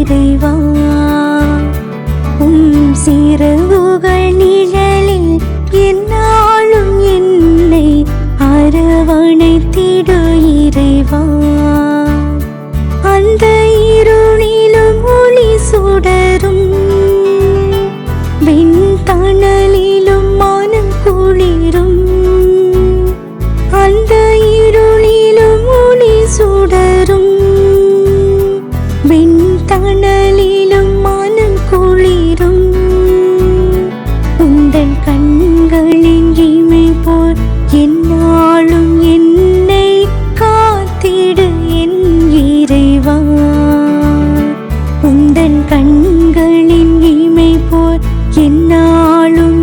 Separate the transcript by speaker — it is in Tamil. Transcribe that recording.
Speaker 1: இறைவா. சிறகுகள் நிழலில் என்னாலும் என்னை அரவணைத்திடு இறைவா. அந்த இருளிலும் ஒளி சுடரும் வெண்தணலிலும் மனம் குளிரும். அந்த இருளிலும் ஒளி சுடரும் வெண்தணலிலும் மனம் குளிரும். உந்தன் கண்களின் இமை போல் என்னாலும் என்னை காத்திடு என் இறைவா. உந்தன் கண்களின் இமை போல் என்னாலும்